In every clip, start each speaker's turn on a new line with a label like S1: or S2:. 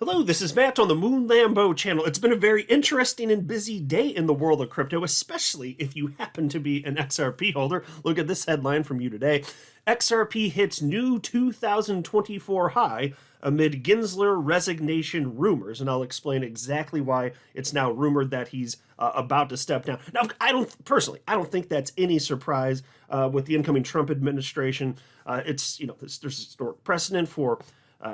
S1: Hello, this is Matt on the Moon Lambo channel. It's been a very interesting and busy day in the world of crypto, especially if you happen to be an XRP holder. Look at this headline from you today. XRP hits new 2024 high amid Gensler resignation rumors. And I'll explain exactly why it's now rumored that he's about to step down. Now, I don't think that's any surprise with the incoming Trump administration. There's historic precedent for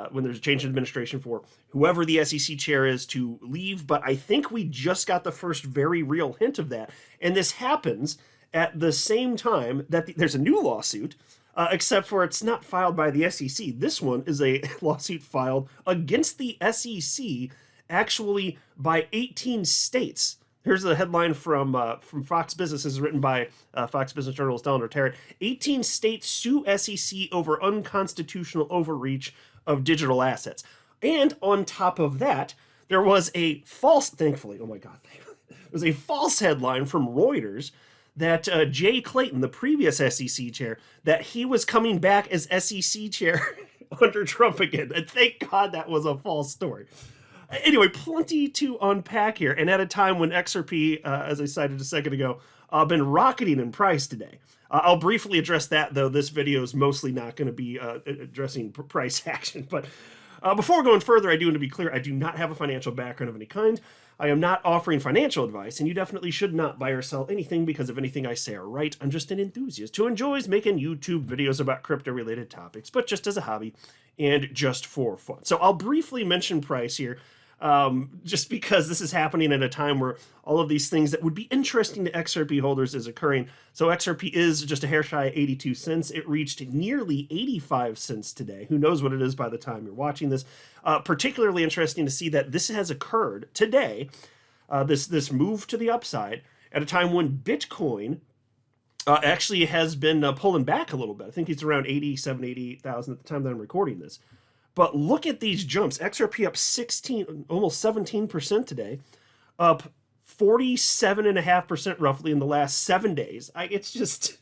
S1: when there's a change in administration for whoever the SEC chair is to leave. But I think we just got the first very real hint of that. And this happens at the same time that there's a new lawsuit, except for it's not filed by the SEC. This one is a lawsuit filed against the SEC, actually by 18 states. Here's the headline from Fox Business. This is written by Fox Business journalist Eleanor Terrett. 18 states sue SEC over unconstitutional overreach of digital assets. And on top of that, there was a false, thankfully, oh my God, there was a false headline from Reuters that Jay Clayton, the previous SEC chair, that he was coming back as SEC chair under Trump again. And thank God that was a false story. Anyway, plenty to unpack here. And at a time when XRP, as I cited a second ago, been rocketing in price today. I'll briefly address that, though this video is mostly not going to be addressing price action. But before going further, I do want to be clear, I do not have a financial background of any kind. I am not offering financial advice, and you definitely should not buy or sell anything because of anything I say or write. I'm just an enthusiast who enjoys making YouTube videos about crypto-related topics, but just as a hobby and just for fun. So I'll briefly mention price here. Just because this is happening at a time where all of these things that would be interesting to XRP holders is occurring. So XRP is just a hair shy of 82 cents. It reached nearly 85 cents today. Who knows what it is by the time you're watching this. Particularly interesting to see that this has occurred today, this move to the upside, at a time when Bitcoin actually has been pulling back a little bit. I think it's around 88,000 at the time that I'm recording this. But look at these jumps. XRP up 16, almost 17% today, up 47.5% roughly in the last 7 days. It's just,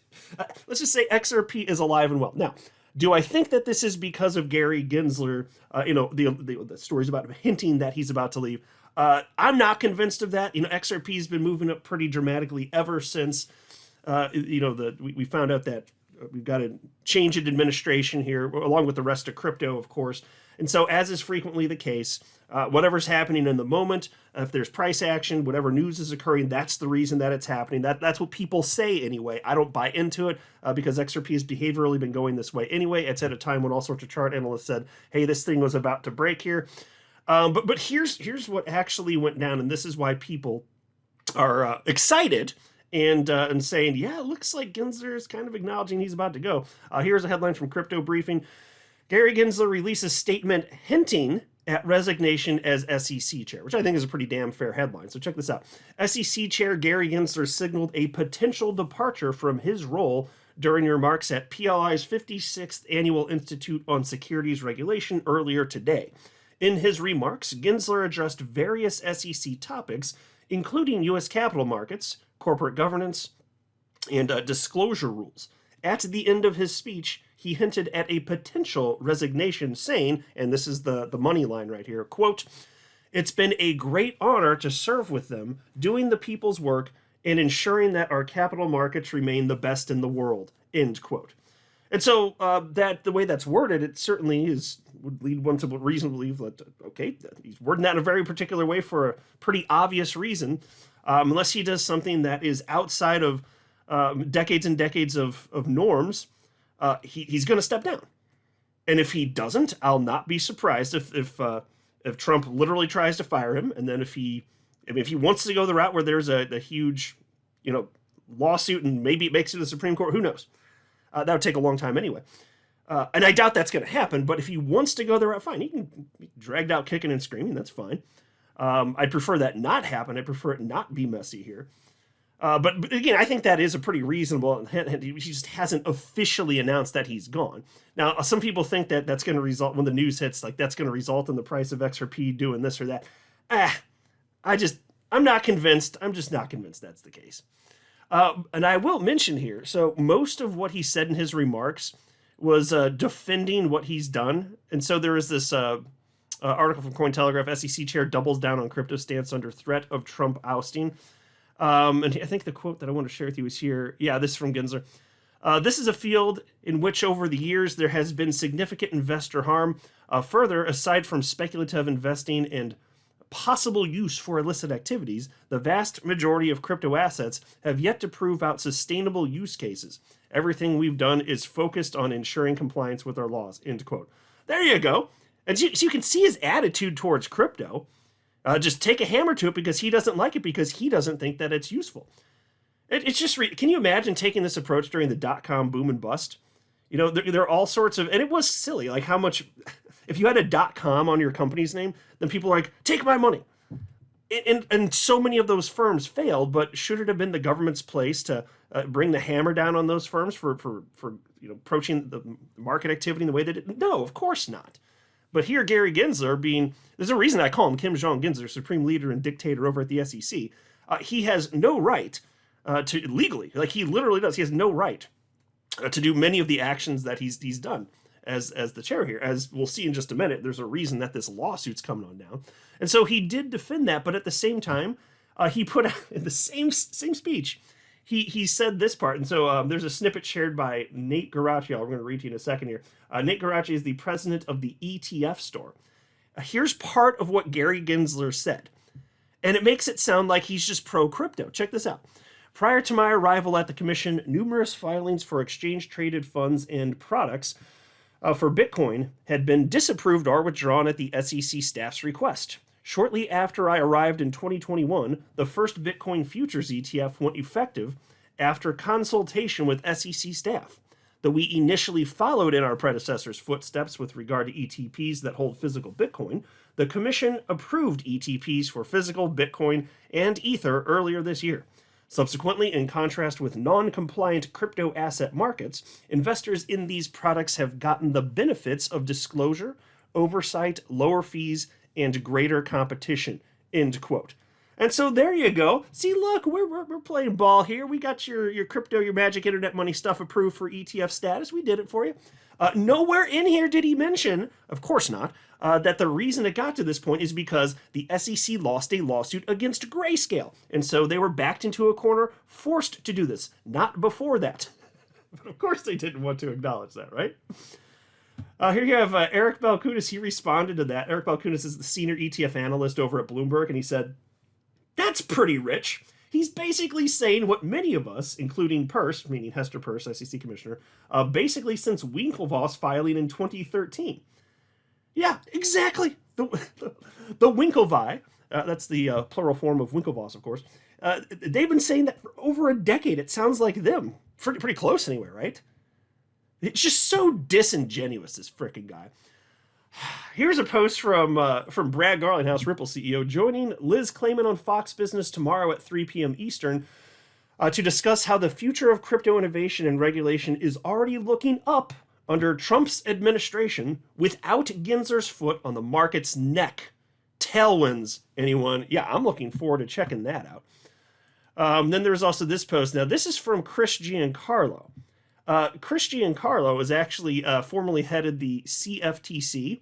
S1: let's just say XRP is alive and well. Now, do I think that this is because of Gary Gensler, the stories about him hinting that he's about to leave? I'm not convinced of that. XRP has been moving up pretty dramatically ever since, we found out that we've got a change in administration here, along with the rest of crypto, of course. And so, as is frequently the case, whatever's happening in the moment, if there's price action, whatever news is occurring, that's the reason that it's happening. That's what people say anyway. I don't buy into it because XRP has behaviorally been going this way anyway. It's at a time when all sorts of chart analysts said, hey, this thing was about to break here. But here's what actually went down, and this is why people are excited and saying, yeah, it looks like Gensler is kind of acknowledging he's about to go. Here's a headline from Crypto Briefing. Gary Gensler releases statement hinting at resignation as SEC chair, which I think is a pretty damn fair headline. So check this out. SEC chair Gary Gensler signaled a potential departure from his role during remarks at PLI's 56th Annual Institute on Securities Regulation earlier today. In his remarks, Gensler addressed various SEC topics, including U.S. capital markets, corporate governance, and disclosure rules. At the end of his speech, he hinted at a potential resignation, saying, and this is the money line right here, quote, "It's been a great honor to serve with them, doing the people's work and ensuring that our capital markets remain the best in the world," end quote. And so that the way that's worded, it certainly would lead one to reasonably believe that, okay, he's wording that in a very particular way for a pretty obvious reason. Unless he does something that is outside of decades and decades of norms, he's going to step down. And if he doesn't, I'll not be surprised if Trump literally tries to fire him, and then if he wants to go the route where there's a huge, lawsuit and maybe it makes it to the Supreme Court, who knows? That would take a long time anyway. And I doubt that's going to happen. But if he wants to go the route, fine, he can be dragged out kicking and screaming. That's fine. I'd prefer that not happen. I prefer it not be messy here. But again, I think that is a pretty reasonable. He just hasn't officially announced that he's gone. Now, some people think that that's going to result, when the news hits, like that's going to result in the price of XRP doing this or that. I'm not convinced. I'm just not convinced that's the case. And I will mention here, so most of what he said in his remarks was defending what he's done. And so there is this Article from Cointelegraph, SEC chair doubles down on crypto stance under threat of Trump ousting. And I think the quote that I want to share with you is here. Yeah, this is from Gensler. This is a field in which over the years there has been significant investor harm. Further, aside from speculative investing and possible use for illicit activities, the vast majority of crypto assets have yet to prove out sustainable use cases. Everything we've done is focused on ensuring compliance with our laws, end quote. There you go. And so you can see his attitude towards crypto. Just take a hammer to it because he doesn't like it, because he doesn't think that it's useful. It's just, can you imagine taking this approach during the dot-com boom and bust? You know, there are all sorts of, and it was silly, like how much, if you had a .com on your company's name, then people are like, take my money. And so many of those firms failed, but should it have been the government's place to bring the hammer down on those firms for approaching the market activity in the way they did? No, of course not. But here, Gary Gensler there's a reason I call him Kim Jong-Gensler, supreme leader and dictator over at the SEC. He has no right to legally, like he literally does, he has no right to do many of the actions that he's done as the chair here. As we'll see in just a minute, there's a reason that this lawsuit's coming on down. And so he did defend that, but at the same time, he put out in the same speech, he said this part. And so there's a snippet shared by Nate Garachi. We're going to read to you in a second here. Nate Garachi is the president of the ETF store. Here's part of what Gary Gensler said. And it makes it sound like he's just pro-crypto. Check this out. Prior to my arrival at the commission, numerous filings for exchange-traded funds and products for Bitcoin had been disapproved or withdrawn at the SEC staff's request. Shortly after I arrived in 2021, the first Bitcoin futures ETF went effective after consultation with SEC staff. Though we initially followed in our predecessors' footsteps with regard to ETPs that hold physical Bitcoin, the commission approved ETPs for physical Bitcoin and Ether earlier this year. Subsequently, in contrast with non-compliant crypto asset markets, investors in these products have gotten the benefits of disclosure, oversight, lower fees, and greater competition, end quote. And so there you go. See, look, we're playing ball here. We got your crypto, your magic internet money stuff approved for ETF status. We did it for you. Nowhere in here did he mention, of course not, that the reason it got to this point is because the SEC lost a lawsuit against Grayscale. And so they were backed into a corner, forced to do this. Not before that. But of course they didn't want to acknowledge that, right? Here you have Eric Balkunas. He responded to that. Eric Balkunas is the senior ETF analyst over at Bloomberg, and he said, "That's pretty rich." He's basically saying what many of us, including Peirce, meaning Hester Peirce, SEC commissioner, basically since Winklevoss filing in 2013. Yeah, exactly. The Winklevi, that's the plural form of Winklevoss, of course. They've been saying that for over a decade. It sounds like them. Pretty close anyway, right? It's just so disingenuous, this frickin' guy. Here's a post from Brad Garlinghouse, Ripple CEO, joining Liz Clayman on Fox Business tomorrow at 3 p.m. Eastern to discuss how the future of crypto innovation and regulation is already looking up under Trump's administration without Gensler's foot on the market's neck. Tailwinds, anyone? Yeah, I'm looking forward to checking that out. Then there's also this post. Now, this is from Chris Giancarlo. Chris Giancarlo is actually formerly headed the CFTC,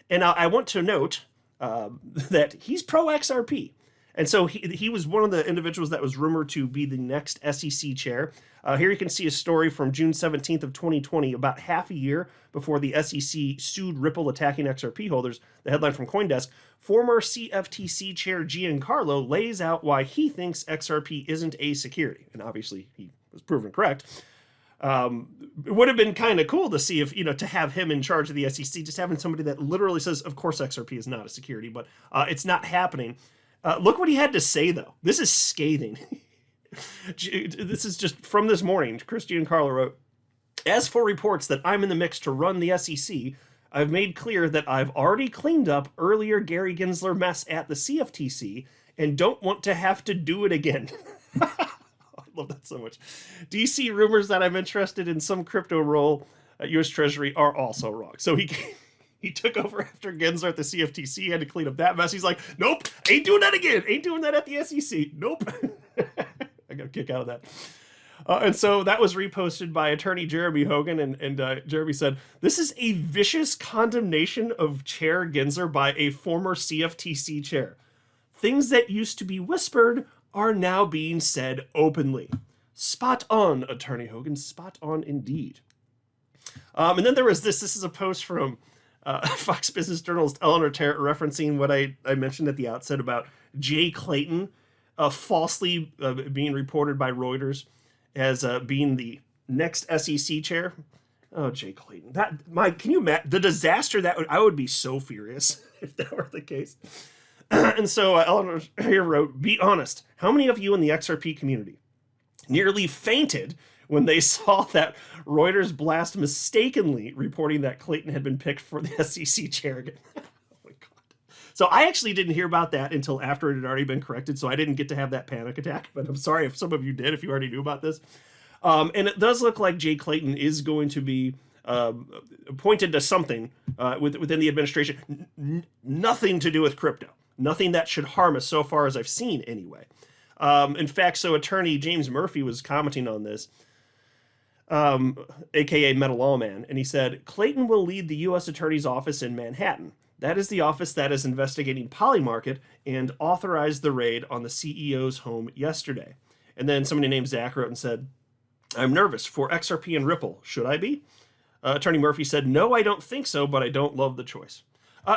S1: and I want to note that he's pro-XRP. And so he was one of the individuals that was rumored to be the next SEC chair. Here you can see a story from June 17th of 2020, about half a year before the SEC sued Ripple attacking XRP holders. The headline from CoinDesk, former CFTC chair Giancarlo lays out why he thinks XRP isn't a security. And obviously he was proven correct. It would have been kind of cool to see if, to have him in charge of the SEC, just having somebody that literally says, of course, XRP is not a security, but it's not happening. Look what he had to say, though. This is scathing. This is just from this morning. Chris Giancarlo wrote, "As for reports that I'm in the mix to run the SEC, I've made clear that I've already cleaned up earlier Gary Gensler mess at the CFTC and don't want to have to do it again." I love that so much. DC rumors that I'm interested in some crypto role at U.S. Treasury are also wrong. So he took over after Gensler at the CFTC, had to clean up that mess. He's like, nope, ain't doing that again. Ain't doing that at the SEC. Nope. I got a kick out of that. And so that was reposted by attorney Jeremy Hogan, and Jeremy said, "This is a vicious condemnation of Chair Gensler by a former CFTC chair. Things that used to be whispered are now being said openly." Spot on, attorney Hogan. Spot on indeed. And then there was this. This is a post from Fox Business journalist Eleanor Terrett referencing what I mentioned at the outset about Jay Clayton falsely being reported by Reuters as being the next SEC chair. Oh, Jay Clayton. Can you imagine the disaster I would be so furious if that were the case. And so Eleanor here wrote, "Be honest. How many of you in the XRP community nearly fainted when they saw that Reuters blast mistakenly reporting that Clayton had been picked for the SEC chair again?" Oh my God. So I actually didn't hear about that until after it had already been corrected, so I didn't get to have that panic attack, but I'm sorry if some of you did, if you already knew about this. And it does look like Jay Clayton is going to be appointed to something within the administration. Nothing to do with crypto. Nothing that should harm us so far as I've seen anyway. In fact, so attorney James Murphy was commenting on this, aka Metal Lawman, and he said, "Clayton will lead the U.S. Attorney's Office in Manhattan. That is the office that is investigating Polymarket and authorized the raid on the CEO's home yesterday." And then somebody named Zach wrote and said, "I'm nervous for XRP and Ripple. Should I be?" Attorney Murphy said, "No, I don't think so, but I don't love the choice."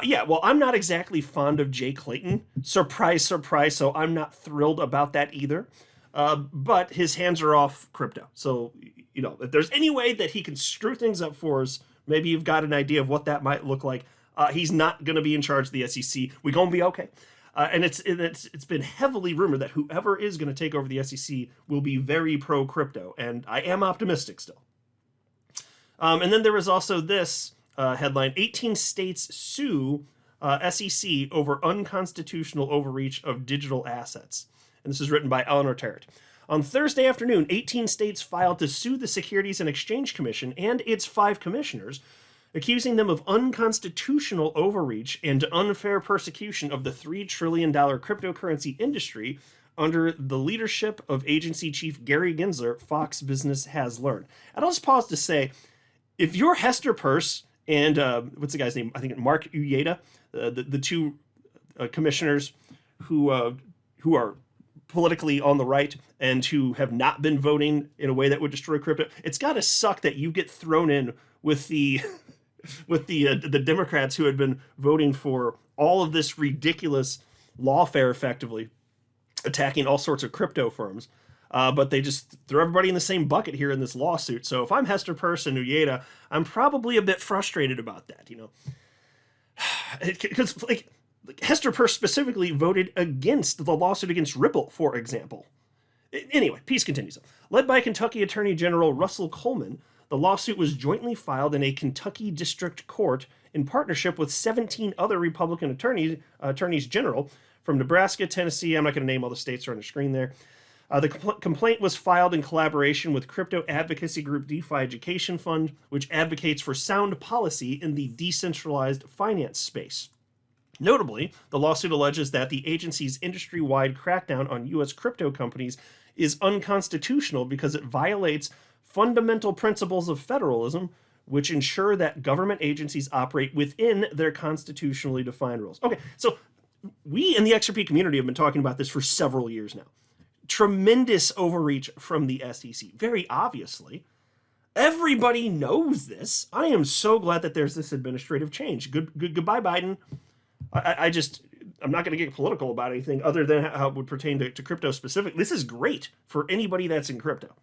S1: Yeah, well, I'm not exactly fond of Jay Clayton. Surprise, surprise. So I'm not thrilled about that either. But his hands are off crypto. So, if there's any way that he can screw things up for us, maybe you've got an idea of what that might look like. He's not going to be in charge of the SEC. We're going to be okay. And it's been heavily rumored that whoever is going to take over the SEC will be very pro crypto. And I am optimistic still. And then there was also this headline: 18 states sue SEC over unconstitutional overreach of digital assets. And this is written by Eleanor Terrett. On Thursday afternoon, 18 states filed to sue the Securities and Exchange Commission and its 5 commissioners, accusing them of unconstitutional overreach and unfair persecution of the $3 trillion cryptocurrency industry under the leadership of agency chief Gary Gensler, Fox Business has learned. And I'll just pause to say, if you're Hester Peirce and what's the guy's name? I think Mark Uyeda, the two commissioners who are politically on the right and who have not been voting in a way that would destroy crypto. It's got to suck that you get thrown in with the Democrats who had been voting for all of this ridiculous lawfare, effectively attacking all sorts of crypto firms. But they just throw everybody in the same bucket here in this lawsuit. So if I'm Hester Peirce and Uyeda, I'm probably a bit frustrated about that, because Hester Peirce specifically voted against the lawsuit against Ripple, for example. Anyway, piece continues. Led by Kentucky Attorney General Russell Coleman, the lawsuit was jointly filed in a Kentucky district court in partnership with 17 other Republican attorneys general from Nebraska, Tennessee. I'm not going to name all the states are on the screen there. The complaint was filed in collaboration with crypto advocacy group DeFi Education Fund, which advocates for sound policy in the decentralized finance space. Notably, the lawsuit alleges that the agency's industry-wide crackdown on U.S. crypto companies is unconstitutional because it violates fundamental principles of federalism, which ensure that government agencies operate within their constitutionally defined rules. Okay, so we in the XRP community have been talking about this for several years now. Tremendous overreach from the SEC, very obviously. Everybody knows this. I am so glad that there's this administrative change. Goodbye, Biden. I'm not going to get political about anything other than how it would pertain to crypto specifically. This is great for anybody that's in crypto.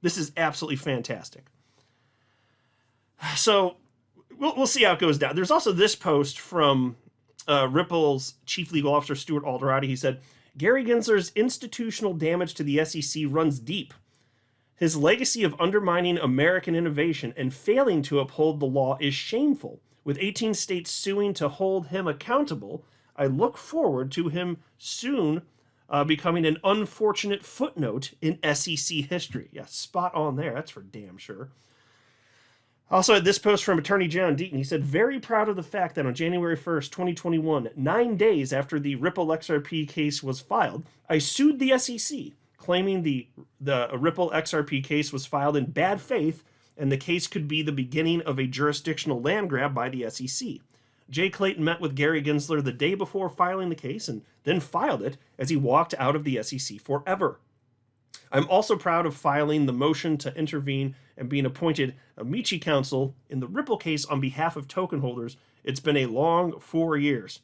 S1: This is absolutely fantastic. So we'll see how it goes down. There's also this post from Ripple's chief legal officer, Stuart Alderati. He said, Gary Gensler's institutional damage to the SEC runs deep. His legacy of undermining American innovation and failing to uphold the law is shameful. With 18 states suing to hold him accountable, I look forward to him soon becoming an unfortunate footnote in SEC history. Yeah, spot on there. That's for damn sure. Also, had this post from Attorney John Deaton. He said, very proud of the fact that on January 1st, 2021, 9 days after the Ripple XRP case was filed, I sued the SEC, claiming the Ripple XRP case was filed in bad faith and the case could be the beginning of a jurisdictional land grab by the SEC. Jay Clayton met with Gary Gensler the day before filing the case and then filed it as he walked out of the SEC forever. I'm also proud of filing the motion to intervene and being appointed amici counsel in the Ripple case on behalf of token holders. It's been a long 4 years.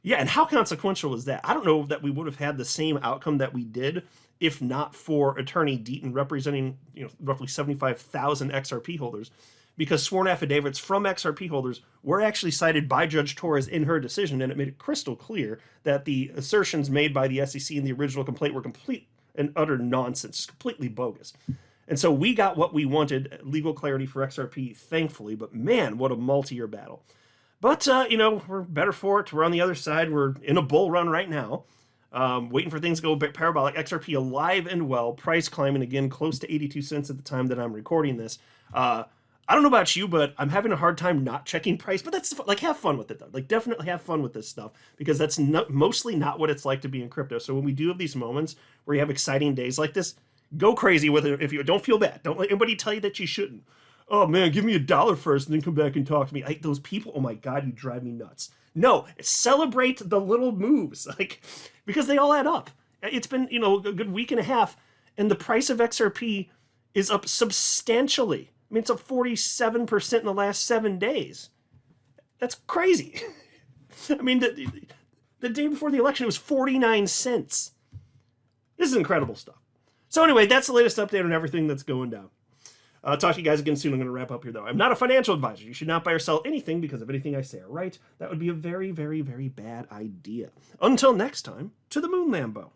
S1: Yeah, and how consequential is that? I don't know that we would have had the same outcome that we did if not for Attorney Deaton representing, roughly 75,000 XRP holders, because sworn affidavits from XRP holders were actually cited by Judge Torres in her decision, and it made it crystal clear that the assertions made by the SEC in the original complaint were complete and utter nonsense, completely bogus. And so we got what we wanted, legal clarity for XRP, thankfully, but man, what a multi-year battle. But, we're better for it. We're on the other side. We're in a bull run right now, waiting for things to go parabolic. XRP alive and well, price climbing again, close to 82 cents at the time that I'm recording this. I don't know about you, but I'm having a hard time not checking price. But that's, have fun with it, though. Definitely have fun with this stuff, because that's mostly not what it's like to be in crypto. So when we do have these moments where you have exciting days like this, go crazy with it. If you don't feel bad, don't let anybody tell you that you shouldn't. Oh man, give me $1 first and then come back and talk to me. Those people, oh my God, you drive me nuts. No, celebrate the little moves, because they all add up. It's been, a good week and a half, and the price of XRP is up substantially. I mean, it's up 47% in the last 7 days. That's crazy. I mean, the day before the election, it was 49 cents. This is incredible stuff. So anyway, that's the latest update on everything that's going down. Talk to you guys again soon. I'm going to wrap up here, though. I'm not a financial advisor. You should not buy or sell anything because of anything I say or write. That would be a very, very, very bad idea. Until next time, to the moon, Lambo.